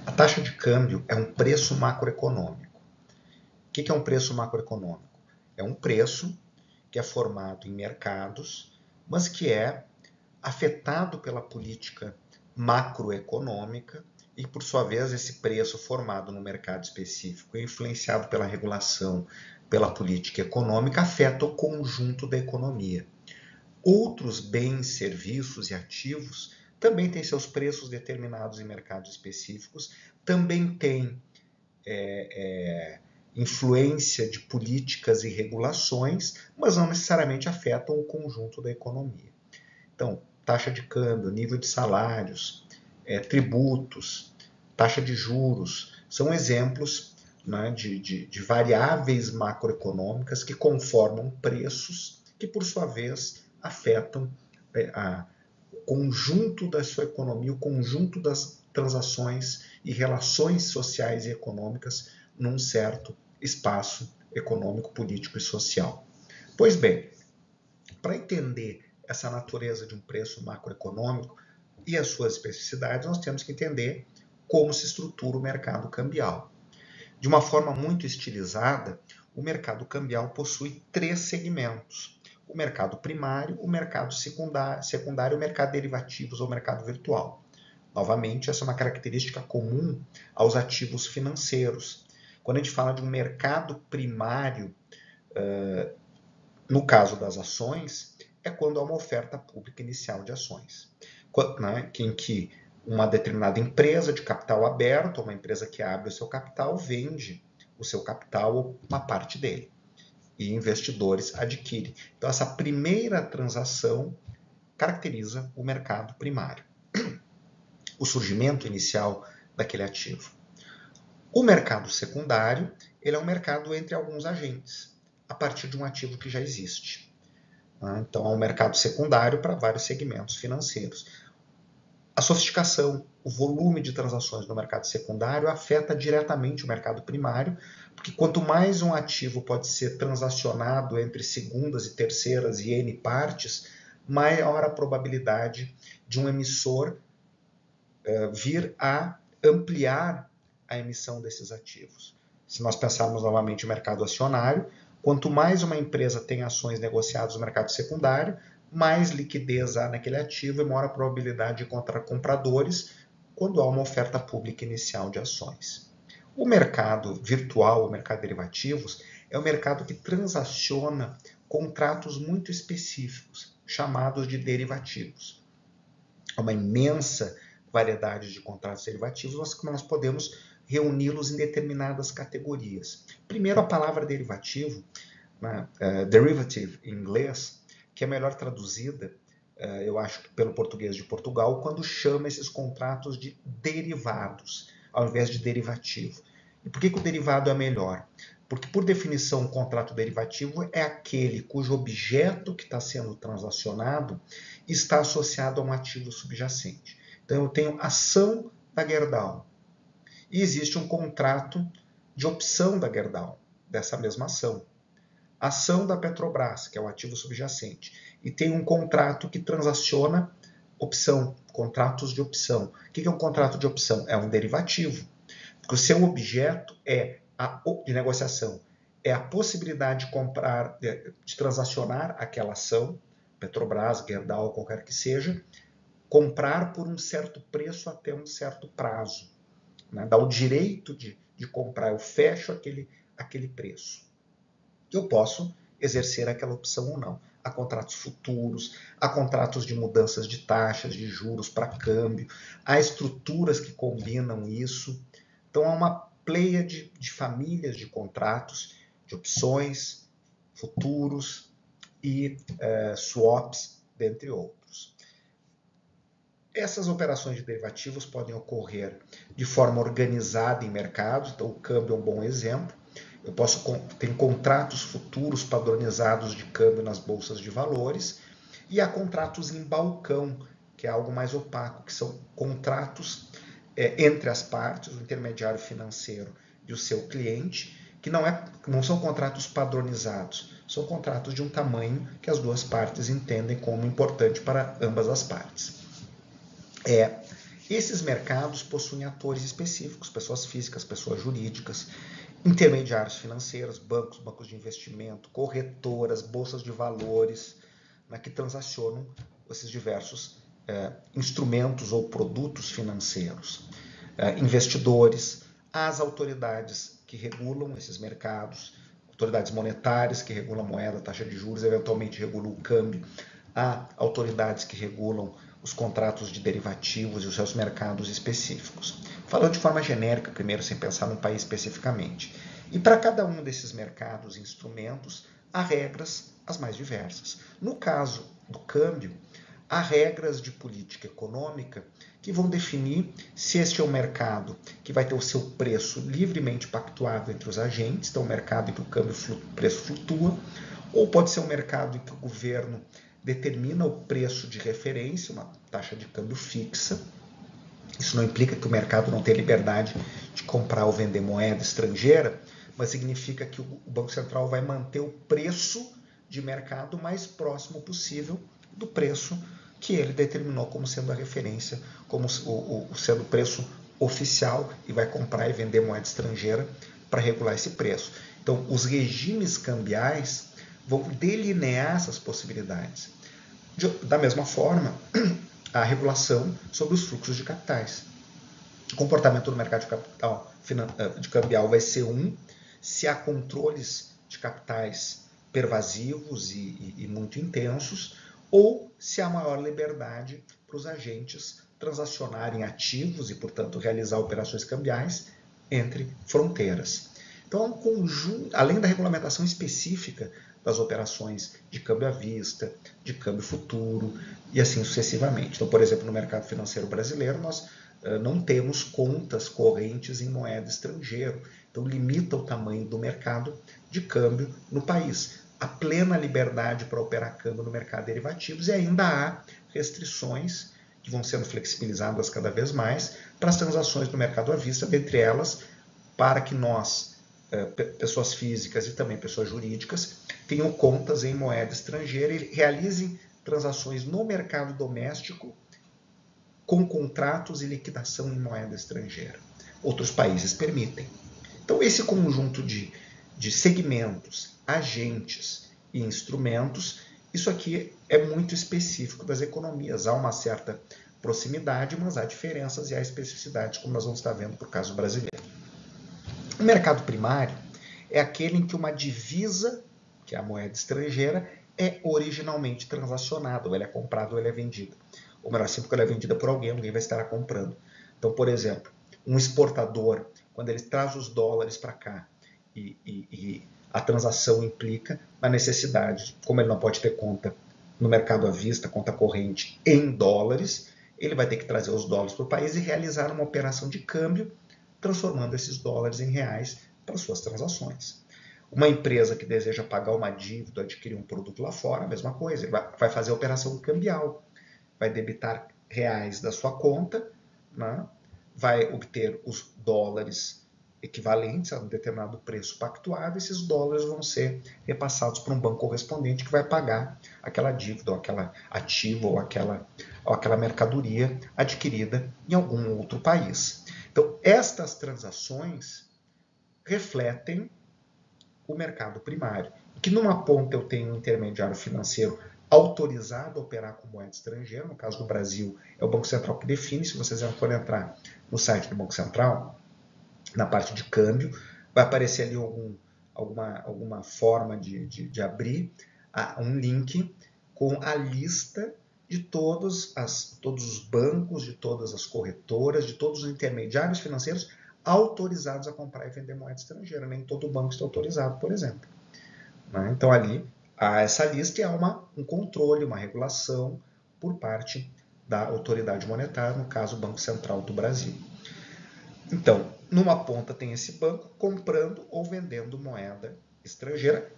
A taxa de câmbio é um preço macroeconômico. O que é um preço macroeconômico? É um preço que é formado em mercados, mas que é afetado pela política macroeconômica e, por sua vez, esse preço formado no mercado específico e influenciado pela regulação, pela política econômica, afeta o conjunto da economia. Outros bens, serviços e ativos também têm seus preços determinados em mercados específicos, também têm influência de políticas e regulações, mas não necessariamente afetam o conjunto da economia. Então, taxa de câmbio, nível de salários, tributos, taxa de juros, são exemplos, né, de variáveis macroeconômicas que conformam preços que, por sua vez, afetam o conjunto da sua economia, o conjunto das transações e relações sociais e econômicas num certo espaço econômico, político e social. Pois bem, para entender essa natureza de um preço macroeconômico e as suas especificidades, nós temos que entender como se estrutura o mercado cambial. De uma forma muito estilizada, o mercado cambial possui 3 segmentos: o mercado primário, o mercado secundário, o mercado de derivativos ou mercado virtual. Novamente, essa é uma característica comum aos ativos financeiros. Quando a gente fala de um mercado primário, no caso das ações, é quando há uma oferta pública inicial de ações, em que uma determinada empresa de capital aberto, uma empresa que abre o seu capital, vende o seu capital ou uma parte dele, e investidores adquirem. Então, essa primeira transação caracteriza o mercado primário, o surgimento inicial daquele ativo. O mercado secundário, ele é um mercado entre alguns agentes, a partir de um ativo que já existe. Então, há um mercado secundário para vários segmentos financeiros. A sofisticação, o volume de transações no mercado secundário afeta diretamente o mercado primário, porque quanto mais um ativo pode ser transacionado entre segundas e terceiras e N partes, maior a probabilidade de um emissor vir a ampliar a emissão desses ativos. Se nós pensarmos novamente no mercado acionário, quanto mais uma empresa tem ações negociadas no mercado secundário, mais liquidez há naquele ativo e maior a probabilidade de encontrar compradores quando há uma oferta pública inicial de ações. O mercado virtual, o mercado de derivativos, é um mercado que transaciona contratos muito específicos, chamados de derivativos. É uma imensa variedade de contratos derivativos, que nós podemos reuni-los em determinadas categorias. Primeiro, a palavra derivativo, né, derivative em inglês, que é melhor traduzida, eu acho, pelo português de Portugal, quando chama esses contratos de derivados, ao invés de derivativo. E por que o derivado é melhor? Porque, por definição, um contrato derivativo é aquele cujo objeto que está sendo transacionado está associado a um ativo subjacente. Então, eu tenho ação da Gerdau e existe um contrato de opção da Gerdau, dessa mesma ação. Ação da Petrobras, que é o ativo subjacente, e tem um contrato que transaciona opção, contratos de opção. O que é um contrato de opção? É um derivativo, porque o seu objeto de negociação é a possibilidade de comprar, de transacionar aquela ação, Petrobras, Gerdau, qualquer que seja, comprar por um certo preço até um certo prazo. Né? Dá o direito de comprar, eu fecho aquele preço. Eu posso exercer aquela opção ou não. Há contratos futuros, há contratos de mudanças de taxas, de juros para câmbio, há estruturas que combinam isso. Então, há uma pleia de famílias de contratos, de opções, futuros e swaps, dentre outros. Essas operações de derivativos podem ocorrer de forma organizada em mercados, então o câmbio é um bom exemplo. Eu posso ter contratos futuros padronizados de câmbio nas bolsas de valores, e há contratos em balcão, que é algo mais opaco, que são contratos entre as partes, o intermediário financeiro e o seu cliente, que não são contratos padronizados, são contratos de um tamanho que as duas partes entendem como importante para ambas as partes. Esses mercados possuem atores específicos, pessoas físicas, pessoas jurídicas, intermediários financeiros, bancos, bancos de investimento, corretoras, bolsas de valores, que transacionam esses diversos instrumentos ou produtos financeiros. Investidores, as autoridades que regulam esses mercados, autoridades monetárias que regulam a moeda, a taxa de juros, eventualmente regulam o câmbio, há autoridades que regulam os contratos de derivativos e os seus mercados específicos. Falando de forma genérica, primeiro, sem pensar num país especificamente. E para cada um desses mercados e instrumentos, há regras as mais diversas. No caso do câmbio, há regras de política econômica que vão definir se este é um mercado que vai ter o seu preço livremente pactuado entre os agentes, então o mercado em que o preço flutua, ou pode ser um mercado em que o governo determina o preço de referência, uma taxa de câmbio fixa. Isso não implica que o mercado não tenha liberdade de comprar ou vender moeda estrangeira, mas significa que o Banco Central vai manter o preço de mercado mais próximo possível do preço que ele determinou como sendo a referência, como sendo o preço oficial, e vai comprar e vender moeda estrangeira para regular esse preço. Então, os regimes cambiais vão delinear essas possibilidades. Da mesma forma, a regulação sobre os fluxos de capitais. O comportamento do mercado de capital de cambial vai ser se há controles de capitais pervasivos e muito intensos, ou se há maior liberdade para os agentes transacionarem ativos e, portanto, realizar operações cambiais entre fronteiras. Então, é um conjunto, além da regulamentação específica das operações de câmbio à vista, de câmbio futuro e assim sucessivamente. Então, por exemplo, no mercado financeiro brasileiro, nós não temos contas correntes em moeda estrangeira. Então, limita o tamanho do mercado de câmbio no país. Há plena liberdade para operar câmbio no mercado de derivativos e ainda há restrições que vão sendo flexibilizadas cada vez mais para as transações no mercado à vista, dentre elas, para que nós, pessoas físicas e também pessoas jurídicas, tenham contas em moeda estrangeira e realizem transações no mercado doméstico com contratos e liquidação em moeda estrangeira. Outros países permitem. Então, esse conjunto de segmentos, agentes e instrumentos, isso aqui é muito específico das economias. Há uma certa proximidade, mas há diferenças e há especificidades, como nós vamos estar vendo por caso brasileiro. O mercado primário é aquele em que uma divisa, que é a moeda estrangeira, é originalmente transacionada, ou ela é comprada ou ela é vendida. Ou melhor, sempre que ela é vendida por alguém vai estar comprando. Então, por exemplo, um exportador, quando ele traz os dólares para cá e a transação implica na necessidade, como ele não pode ter conta no mercado à vista, conta corrente em dólares, ele vai ter que trazer os dólares para o país e realizar uma operação de câmbio, transformando esses dólares em reais para suas transações. Uma empresa que deseja pagar uma dívida, adquirir um produto lá fora, a mesma coisa, ele vai fazer a operação cambial, vai debitar reais da sua conta, né? Vai obter os dólares equivalentes a um determinado preço pactuado, e esses dólares vão ser repassados para um banco correspondente que vai pagar aquela dívida, ou aquela ativo, ou aquela mercadoria adquirida em algum outro país. Então, estas transações refletem o mercado primário, que numa ponta eu tenho um intermediário financeiro autorizado a operar com moeda estrangeira, no caso do Brasil é o Banco Central que define. Se vocês forem entrar no site do Banco Central, na parte de câmbio, vai aparecer ali alguma forma de abrir um link com a lista de todos os bancos, de todas as corretoras, de todos os intermediários financeiros autorizados a comprar e vender moeda estrangeira. Nem todo banco está autorizado, por exemplo. Então, ali há essa lista e há um controle, uma regulação por parte da autoridade monetária, no caso, o Banco Central do Brasil. Então, numa ponta tem esse banco comprando ou vendendo moeda estrangeira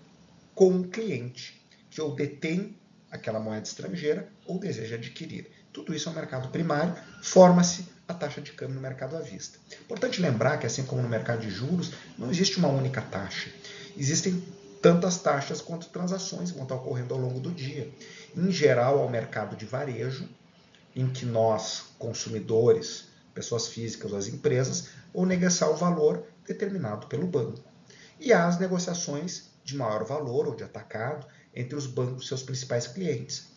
com um cliente que ou detém aquela moeda estrangeira ou deseja adquirir. Tudo isso é um mercado primário, forma-se a taxa de câmbio no mercado à vista. Importante lembrar que, assim como no mercado de juros, não existe uma única taxa. Existem tantas taxas quanto transações que vão estar ocorrendo ao longo do dia. Em geral, ao mercado de varejo, em que nós, consumidores, pessoas físicas ou as empresas, vão negociar o valor determinado pelo banco. E há as negociações de maior valor ou de atacado entre os bancos e seus principais clientes,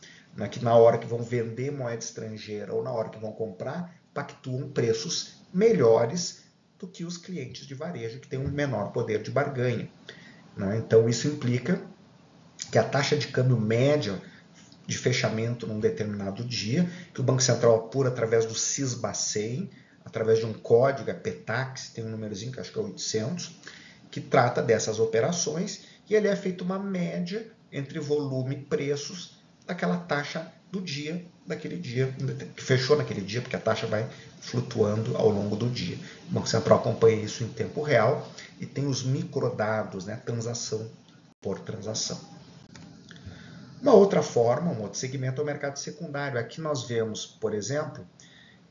que na hora que vão vender moeda estrangeira ou na hora que vão comprar, pactuam preços melhores do que os clientes de varejo, que têm um menor poder de barganha. Então, isso implica que a taxa de câmbio média de fechamento num determinado dia, que o Banco Central apura através do CIS-BACEN, através de um código, a PETAX, tem um númerozinho que acho que é 800, que trata dessas operações, e ele é feito uma média entre volume e preços daquela taxa do dia, daquele dia, que fechou naquele dia, porque a taxa vai flutuando ao longo do dia. O Banco Central acompanha isso em tempo real e tem os microdados, transação por transação. Uma outra forma, um outro segmento é o mercado secundário. Aqui nós vemos, por exemplo,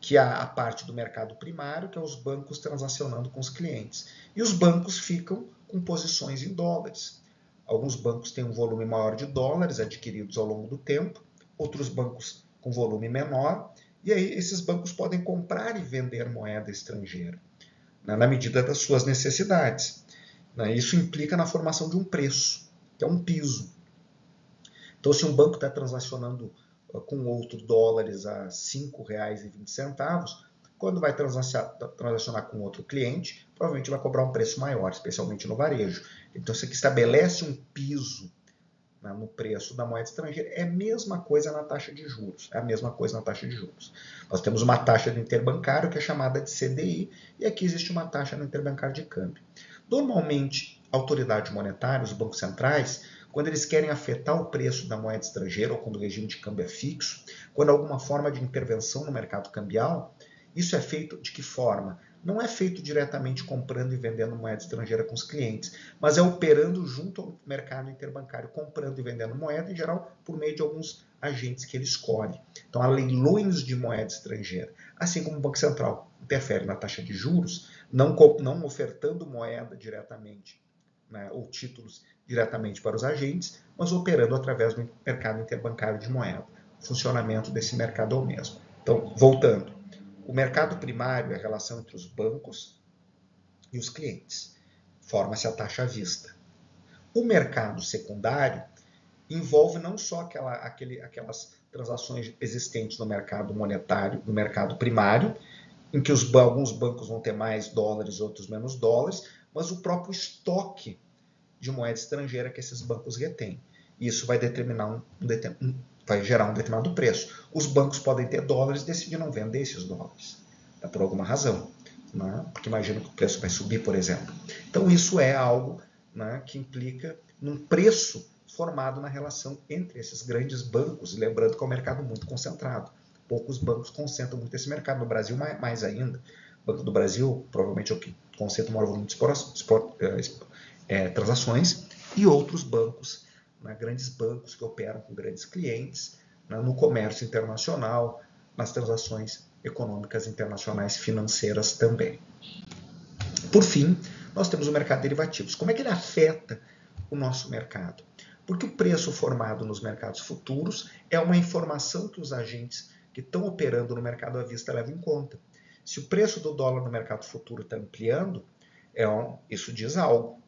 que há a parte do mercado primário, que é os bancos transacionando com os clientes. E os bancos ficam com posições em dólares. Alguns bancos têm um volume maior de dólares adquiridos ao longo do tempo, outros bancos com volume menor, e aí esses bancos podem comprar e vender moeda estrangeira, na medida das suas necessidades. Isso implica na formação de um preço, que é um piso. Então, se um banco está transacionando com outro dólares a R$ 5,20, quando vai transacionar com outro cliente, provavelmente vai cobrar um preço maior, especialmente no varejo. Então, isso aqui estabelece um piso no preço da moeda estrangeira. É a mesma coisa na taxa de juros. Nós temos uma taxa do interbancário que é chamada de CDI, e aqui existe uma taxa no interbancário de câmbio. Normalmente, a autoridade monetária, os bancos centrais, quando eles querem afetar o preço da moeda estrangeira ou quando o regime de câmbio é fixo, quando há alguma forma de intervenção no mercado cambial, isso é feito de que forma? Não é feito diretamente comprando e vendendo moeda estrangeira com os clientes, mas é operando junto ao mercado interbancário, comprando e vendendo moeda, em geral, por meio de alguns agentes que ele escolhe. Então, há leilões de moeda estrangeira. Assim como o Banco Central interfere na taxa de juros, não ofertando moeda diretamente, ou títulos diretamente para os agentes, mas operando através do mercado interbancário de moeda. O funcionamento desse mercado é o mesmo. Então, voltando, o mercado primário é a relação entre os bancos e os clientes. Forma-se a taxa à vista. O mercado secundário envolve não só aquelas transações existentes no mercado monetário, no mercado primário, em que alguns bancos vão ter mais dólares, outros menos dólares, mas o próprio estoque de moeda estrangeira que esses bancos retêm. Isso vai vai gerar um determinado preço. Os bancos podem ter dólares e decidir não vender esses dólares, por alguma razão, porque imagina que o preço vai subir, por exemplo. Então isso é algo que implica num preço formado na relação entre esses grandes bancos, lembrando que é um mercado muito concentrado. Poucos bancos concentram muito esse mercado, no Brasil mais ainda. O Banco do Brasil provavelmente é o que concentra o maior volume de transações, e outros bancos, grandes bancos que operam com grandes clientes, no comércio internacional, nas transações econômicas internacionais financeiras também. Por fim, nós temos o mercado de derivativos. Como é que ele afeta o nosso mercado? Porque o preço formado nos mercados futuros é uma informação que os agentes que estão operando no mercado à vista levam em conta. Se o preço do dólar no mercado futuro está ampliando, isso diz algo,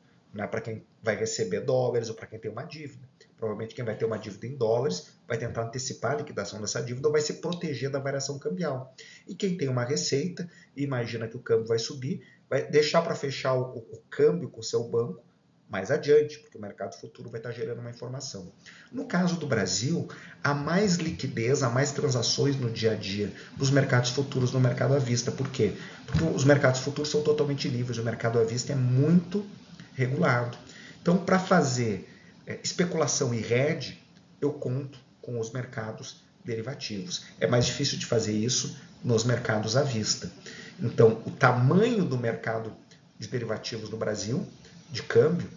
para quem vai receber dólares ou para quem tem uma dívida. Provavelmente quem vai ter uma dívida em dólares vai tentar antecipar a liquidação dessa dívida ou vai se proteger da variação cambial. E quem tem uma receita e imagina que o câmbio vai subir, vai deixar para fechar o câmbio com o seu banco mais adiante, porque o mercado futuro vai estar gerando uma informação. No caso do Brasil, há mais liquidez, há mais transações no dia a dia dos mercados futuros no mercado à vista. Por quê? Porque os mercados futuros são totalmente livres, o mercado à vista é muito regulado. Então, para fazer especulação e hedge, eu conto com os mercados derivativos. É mais difícil de fazer isso nos mercados à vista. Então, o tamanho do mercado de derivativos no Brasil, de câmbio,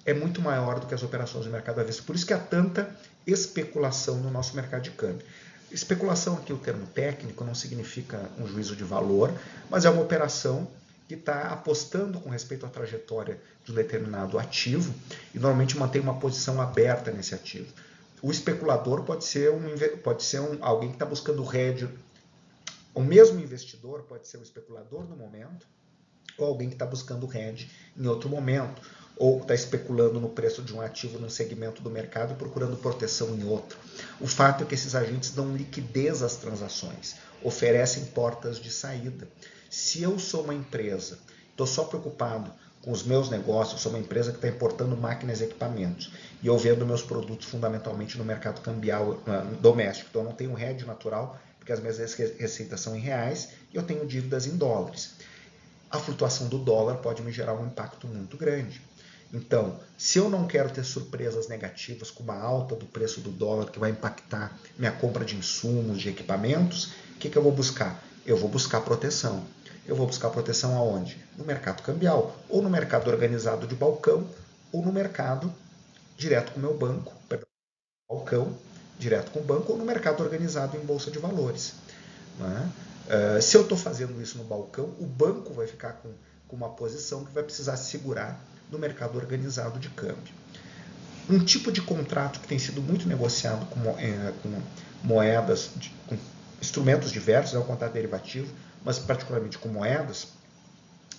é muito maior do que as operações do mercado à vista. Por isso que há tanta especulação no nosso mercado de câmbio. Especulação aqui, o termo técnico, não significa um juízo de valor, mas é uma operação que está apostando com respeito à trajetória de um determinado ativo e normalmente mantém uma posição aberta nesse ativo. O especulador pode ser alguém que está buscando hedge O mesmo investidor pode ser o especulador no momento, ou alguém que está buscando hedge em outro momento, ou está especulando no preço de um ativo num segmento do mercado e procurando proteção em outro. O fato é que esses agentes dão liquidez às transações, oferecem portas de saída. Se eu sou uma empresa, estou só preocupado com os meus negócios, sou uma empresa que está importando máquinas e equipamentos, e eu vendo meus produtos fundamentalmente no mercado cambial doméstico, então eu não tenho hedge natural, porque as minhas receitas são em reais e eu tenho dívidas em dólares. A flutuação do dólar pode me gerar um impacto muito grande. Então, se eu não quero ter surpresas negativas com uma alta do preço do dólar que vai impactar minha compra de insumos, de equipamentos, o que eu vou buscar? Eu vou buscar proteção. Eu vou buscar proteção aonde? No mercado cambial, ou no mercado organizado de balcão, ou no mercado direto com o meu banco, balcão, direto com o banco, ou no mercado organizado em bolsa de valores. Né? Se eu estou fazendo isso no balcão, o banco vai ficar com uma posição que vai precisar segurar no mercado organizado de câmbio. Um tipo de contrato que tem sido muito negociado com moedas, com instrumentos diversos, é o contrato derivativo, mas particularmente com moedas,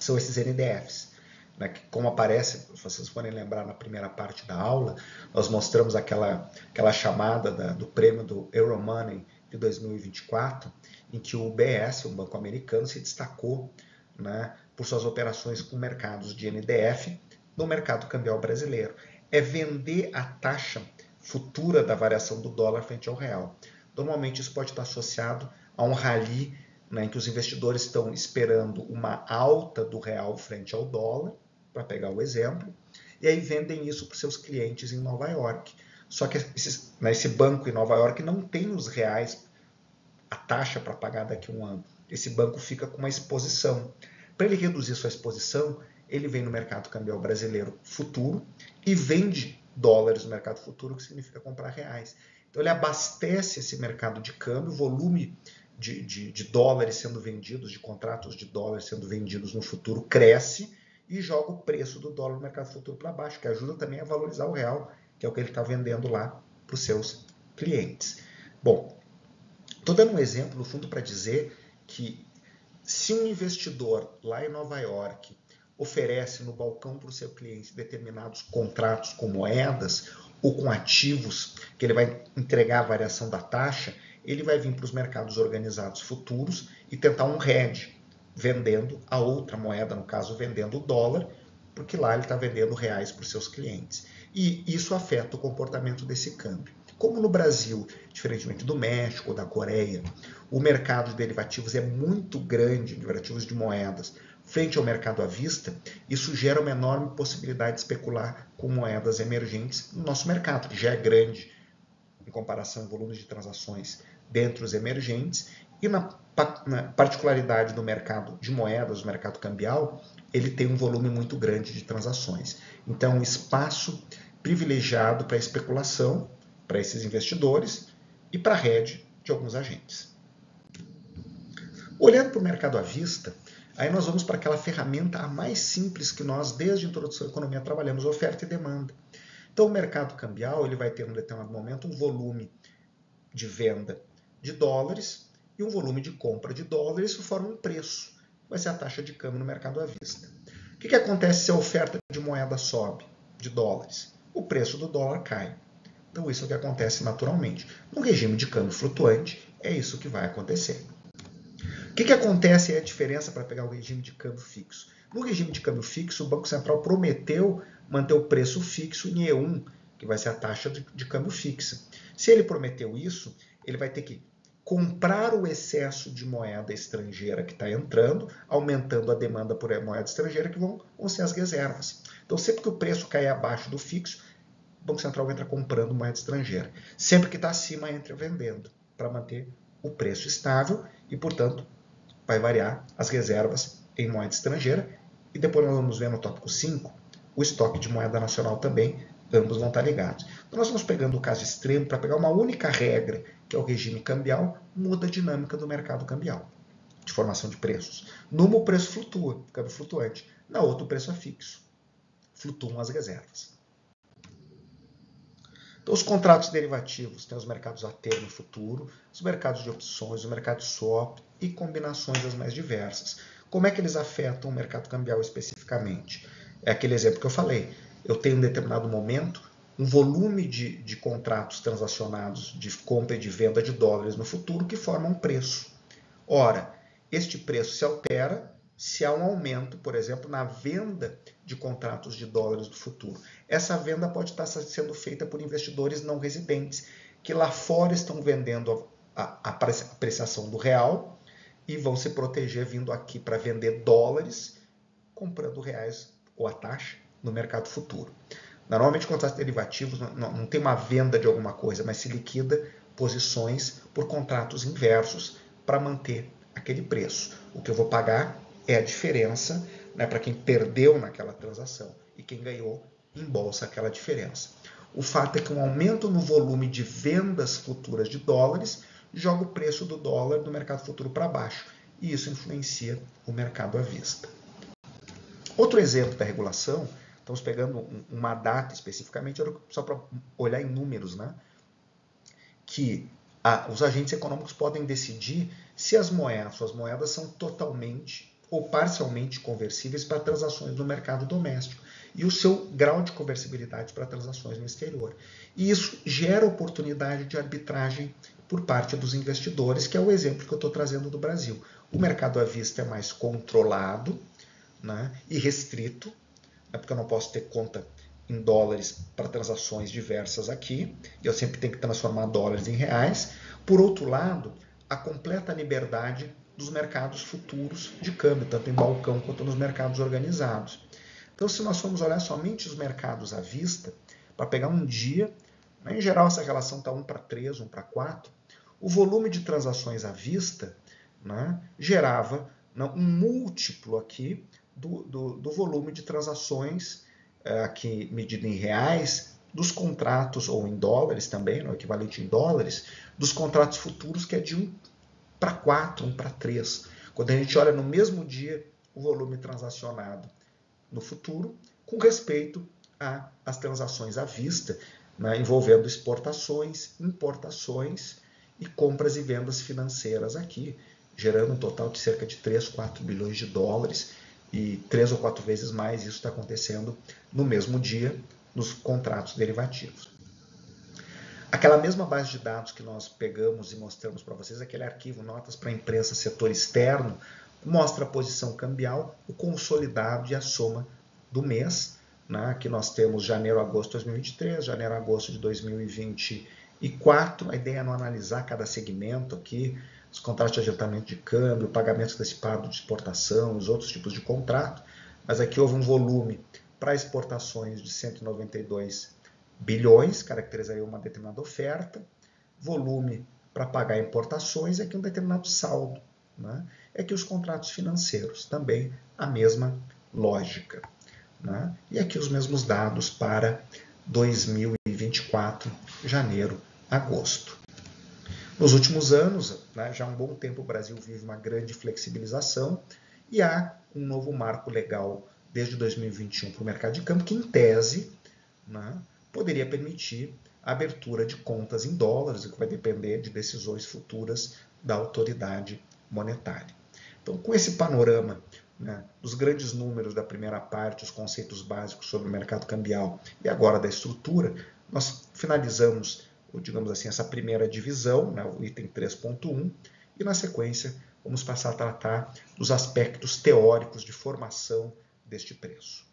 são esses NDFs. Né, que, como aparece, se vocês forem lembrar na primeira parte da aula, nós mostramos aquela chamada do prêmio do Euromoney de 2024, em que o UBS, um banco americano, se destacou, né, por suas operações com mercados de NDF no mercado cambial brasileiro. É vender a taxa futura da variação do dólar frente ao real. Normalmente isso pode estar associado a um rally, né, em que os investidores estão esperando uma alta do real frente ao dólar, para pegar o exemplo, e aí vendem isso para os seus clientes em Nova York. Só que esse banco em Nova York não tem os reais, a taxa para pagar daqui a um ano. Esse banco fica com uma exposição. Para ele reduzir sua exposição, ele vem no mercado cambial brasileiro futuro e vende dólares no mercado futuro, que significa comprar reais. Então ele abastece esse mercado de câmbio, o volume de dólares sendo vendidos, de contratos de dólares sendo vendidos no futuro cresce e joga o preço do dólar no mercado futuro para baixo, que ajuda também a valorizar o real, que é o que ele está vendendo lá para os seus clientes. Bom, estou dando um exemplo, no fundo, para dizer que se um investidor lá em Nova York oferece no balcão para o seu cliente determinados contratos com moedas ou com ativos que ele vai entregar a variação da taxa, ele vai vir para os mercados organizados futuros e tentar um hedge, vendendo a outra moeda, no caso, vendendo o dólar, porque lá ele está vendendo reais para os seus clientes. E isso afeta o comportamento desse câmbio. Como no Brasil, diferentemente do México ou da Coreia, o mercado de derivativos é muito grande, derivativos de moedas, frente ao mercado à vista, isso gera uma enorme possibilidade de especular com moedas emergentes no nosso mercado, que já é grande em comparação ao volume de transações dentre os emergentes, e na particularidade do mercado de moedas, do mercado cambial, ele tem um volume muito grande de transações. Então, um espaço privilegiado para especulação, para esses investidores e para a rede de alguns agentes. Olhando para o mercado à vista, aí nós vamos para aquela ferramenta a mais simples que nós, desde a introdução à economia, trabalhamos, oferta e demanda. Então, o mercado cambial ele vai ter, em um determinado momento, um volume de venda de dólares e um volume de compra de dólares, isso forma um preço. Vai ser a taxa de câmbio no mercado à vista. O que acontece se a oferta de moeda sobe, de dólares? O preço do dólar cai. Então, isso é o que acontece naturalmente. No regime de câmbio flutuante, é isso que vai acontecer. O que acontece é a diferença para pegar o regime de câmbio fixo. No regime de câmbio fixo, o Banco Central prometeu manter o preço fixo em E1, que vai ser a taxa de câmbio fixa. Se ele prometeu isso, ele vai ter que comprar o excesso de moeda estrangeira que está entrando, aumentando a demanda por moeda estrangeira, que vão ser as reservas. Então, sempre que o preço cair abaixo do fixo, o Banco Central entra comprando moeda estrangeira. Sempre que está acima, entra vendendo, para manter o preço estável e, portanto, vai variar as reservas em moeda estrangeira. E depois nós vamos ver no tópico 5 o estoque de moeda nacional também, ambos vão estar ligados. Então nós vamos pegando o caso extremo para pegar uma única regra, que é o regime cambial, muda a dinâmica do mercado cambial, de formação de preços. Numa o preço flutua, câmbio flutuante. Na outra o preço é fixo, flutuam as reservas. Então, os contratos derivativos têm os mercados a termo e futuro, os mercados de opções, o mercado swap e combinações as mais diversas. Como é que eles afetam o mercado cambial especificamente? É aquele exemplo que eu falei. Eu tenho em determinado momento um volume de contratos transacionados de compra e de venda de dólares no futuro que formam um preço. Ora, este preço se altera se há um aumento, por exemplo, na venda de contratos de dólares do futuro. Essa venda pode estar sendo feita por investidores não residentes, que lá fora estão vendendo a apreciação do real e vão se proteger vindo aqui para vender dólares, comprando reais ou a taxa no mercado futuro. Normalmente, contratos derivativos não tem uma venda de alguma coisa, mas se liquida posições por contratos inversos para manter aquele preço. O que eu vou pagar é a diferença, né, para quem perdeu naquela transação e quem ganhou embolsa aquela diferença. O fato é que um aumento no volume de vendas futuras de dólares joga o preço do dólar no mercado futuro para baixo e isso influencia o mercado à vista. Outro exemplo da regulação, estamos pegando uma data especificamente, só para olhar em números, né? Que os agentes econômicos podem decidir se as moedas são totalmente ou parcialmente conversíveis para transações no mercado doméstico e o seu grau de conversibilidade para transações no exterior. E isso gera oportunidade de arbitragem por parte dos investidores, que é o exemplo que eu estou trazendo do Brasil. O mercado à vista é mais controlado, né, e restrito, né, porque eu não posso ter conta em dólares para transações diversas aqui, e eu sempre tenho que transformar dólares em reais. Por outro lado, a completa liberdade dos mercados futuros de câmbio, tanto em balcão quanto nos mercados organizados. Então, se nós formos olhar somente os mercados à vista, para pegar um dia, né, em geral essa relação está 1:3, 1:4, o volume de transações à vista, né, gerava um múltiplo aqui do volume de transações, aqui medido em reais, dos contratos, ou em dólares também, o equivalente em dólares, dos contratos futuros, que é de 1:4, 1:3. Quando a gente olha no mesmo dia o volume transacionado no futuro, com respeito às transações à vista, né, envolvendo exportações, importações e compras e vendas financeiras aqui, gerando um total de cerca de 3, 4 bilhões de dólares, e 3 ou 4 vezes mais isso está acontecendo no mesmo dia nos contratos derivativos. Aquela mesma base de dados que nós pegamos e mostramos para vocês, aquele arquivo Notas para a Imprensa Setor Externo, mostra a posição cambial, o consolidado e a soma do mês. Né? Aqui nós temos janeiro a agosto de 2023, janeiro a agosto de 2024. A ideia é não analisar cada segmento aqui, os contratos de adiantamento de câmbio, pagamento antecipado de exportação, os outros tipos de contrato, mas aqui houve um volume para exportações de 192 bilhões, caracterizaria uma determinada oferta, volume para pagar importações e aqui um determinado saldo. Né? É que os contratos financeiros, também a mesma lógica. Né? E aqui os mesmos dados para 2024, janeiro, agosto. Nos últimos anos, né, já há um bom tempo, o Brasil vive uma grande flexibilização e há um novo marco legal desde 2021 para o mercado de câmbio que, em tese, né, poderia permitir a abertura de contas em dólares, o que vai depender de decisões futuras da autoridade monetária. Então, com esse panorama, né, dos grandes números da primeira parte, os conceitos básicos sobre o mercado cambial e agora da estrutura, nós finalizamos, digamos assim, essa primeira divisão, né, o item 3.1, e na sequência vamos passar a tratar dos aspectos teóricos de formação deste preço.